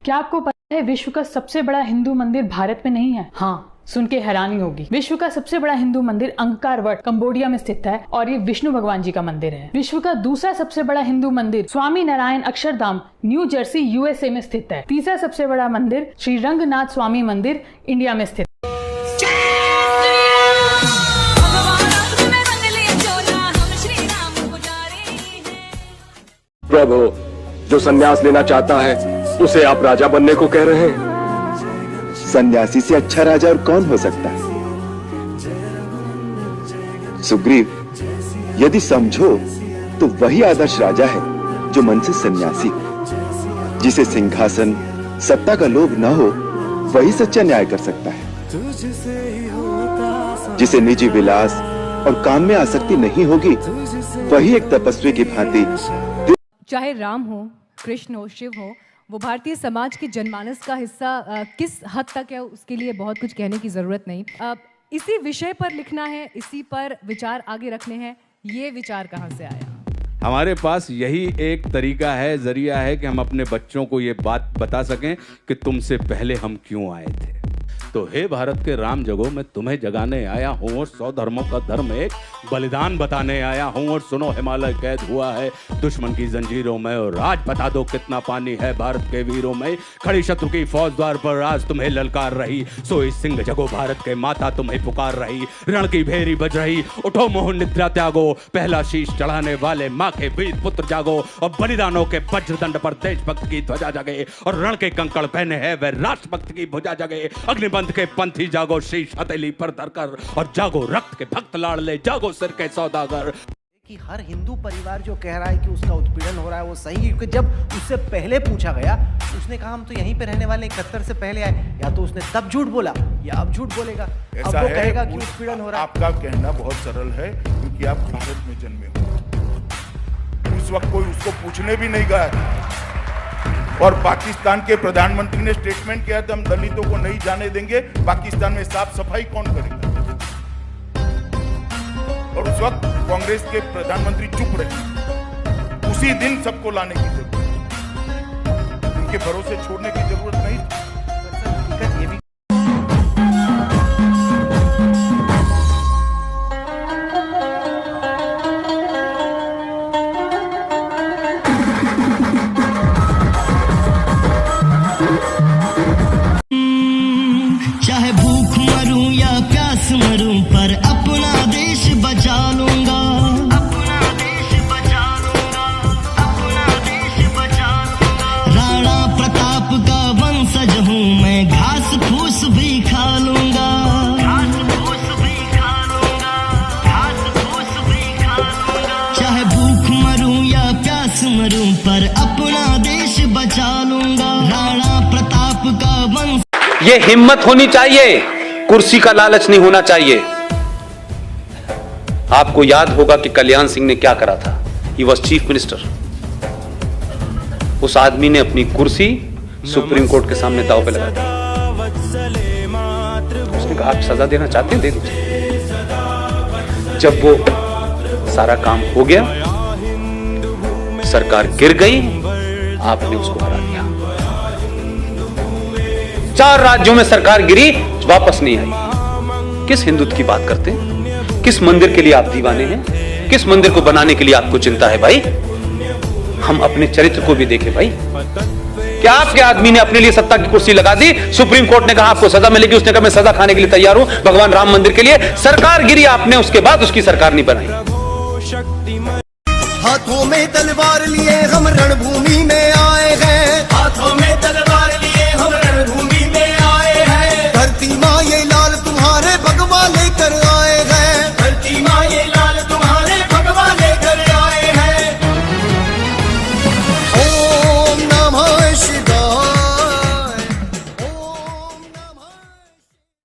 क्या आपको पता है विश्व का सबसे बड़ा हिंदू मंदिर भारत में नहीं है? हाँ, सुन के हैरानी होगी। विश्व का सबसे बड़ा हिंदू मंदिर अंगकार वट कंबोडिया में स्थित है और ये विष्णु भगवान जी का मंदिर है। विश्व का दूसरा सबसे बड़ा हिंदू मंदिर Swami Narayan Akshardham New Jersey USA में स्थित है। तीसरा सबसे बड़ा मंदिर श्री रंगनाथ स्वामी मंदिर इंडिया में स्थित है। प्रभु, जो संन्यास लेना चाहता है उसे आप राजा बनने को कह रहे हैं? सन्यासी से अच्छा राजा और कौन हो सकता है? सुग्रीव, यदि समझो तो वही आदर्श राजा है जो मन से सन्यासी हो। जिसे सिंहासन सत्ता का लोभ न हो वही सच्चा न्याय कर सकता है। जिसे निजी विलास और काम में आसक्ति नहीं होगी वही एक तपस्वी की भांति। चाहे राम हो, कृष्ण हो, शिव हो, वो भारतीय समाज के जनमानस का हिस्सा किस हद तक है उसके लिए बहुत कुछ कहने की ज़रूरत नहीं। इसी विषय पर लिखना है, इसी पर विचार आगे रखने हैं। ये विचार कहाँ से आया? हमारे पास यही एक तरीका है, जरिया है कि हम अपने बच्चों को ये बात बता सकें कि तुमसे पहले हम क्यों आए थे। तो हे भारत के राम जगो, मैं तुम्हें जगाने आया हूँ और 100 धर्मों का धर्म एक बलिदान बताने आया हूँ। और सुनो, हिमालय कैद हुआ है दुश्मन की जंजीरों में और आज बता दो कितना पानी है भारत के वीरों में। खड़ी शत्रु की फौज द्वार पर आज तुम्हें ललकार रही, सोई सिंह जगो भारत के माता तुम्हें पुकार रही। रण की भेरी बज रही, उठो मोह निद्रा त्यागो, पहला शीश चढ़ाने वाले माँ के वीर पुत्र जागो। और बलिदानों के वज्रदंड पर देशभक्त की ध्वजा जगे और रण के कंकड़ पहने है वह राष्ट्रभक्त की भुजा जगे। अग्निबंध के पंथी जागो, शीश हथेली पर धरकर और जागो रक्त के भक्त लाडले, जागो सिर के सौदागर। कि हर हिंदू परिवार जो कह रहा है कि उसका उत्पीड़न हो रहा है वो सही है, क्योंकि जब उससे पहले पूछा गया उसने कहा हम तो यहीं पे रहने वाले 71 से पहले आए। या तो उसने तब झूठ बोला या अब झूठ बोलेगा। अब वो कहेगा कि उत्पीड़न हो रहा है। आपका कहना बहुत सरल है क्योंकि आप भारत में जन्मे हो। उस वक्त कोई उसको पूछने भी नहीं गया और पाकिस्तान के प्रधानमंत्री ने स्टेटमेंट किया था हम दलितों को नहीं जाने देंगे। पाकिस्तान में साफ सफाई कौन करेगा? और उस वक्त कांग्रेस के प्रधानमंत्री चुप रहे। उसी दिन सबको लाने की जरूरत, उनके भरोसे छोड़ने की जरूरत नहीं थी। ये भी चाहे भूख मरूं या प्यास मरूं पर अपना देश बचा लूंगा। अपना देश बचा लूंगा, अपना देश बचा लूंगा। राणा प्रताप का वंशज हूँ मैं, घास फूस भी खा लूंगा। घास फूस भी खा लूंगा, घास फूस भी खा लूंगा। चाहे भूख मरूं या प्यास मरूं पर अपना देश बचा लूंगा। राणा प्रताप का वंश। ये हिम्मत होनी चाहिए, कुर्सी का लालच नहीं होना चाहिए। आपको याद होगा कि कल्याण सिंह ने क्या करा था। He was chief minister. उस आदमी ने अपनी कुर्सी सुप्रीम कोर्ट के सामने दांव पे लगा दी। उसने कहा आप सजा देना चाहते हैं, दे दीजिए। जब वो सारा काम हो गया, सरकार गिर गई, आपने उसको हरा दिया। 4 राज्यों में सरकार गिरी, वापस नहीं आई। किस हिंदुत्व की बात करते हैं? किस मंदिर के लिए आप दीवाने हैं? किस मंदिर को बनाने के लिए आपको चिंता है भाई? हम अपने चरित्र को भी देखें भाई। क्या आपके आदमी ने अपने लिए सत्ता की कुर्सी लगा दी, सुप्रीम कोर्ट ने कहा आपको सजा मिलेगी, उसने कहा मैं सजा खाने के लिए तैयार हूं भगवान राम मंदिर के लिए। सरकार गिरी आपने, उसके बाद उसकी सरकार नहीं बनाई। हाथों में तलवार लिए हम रणभूमि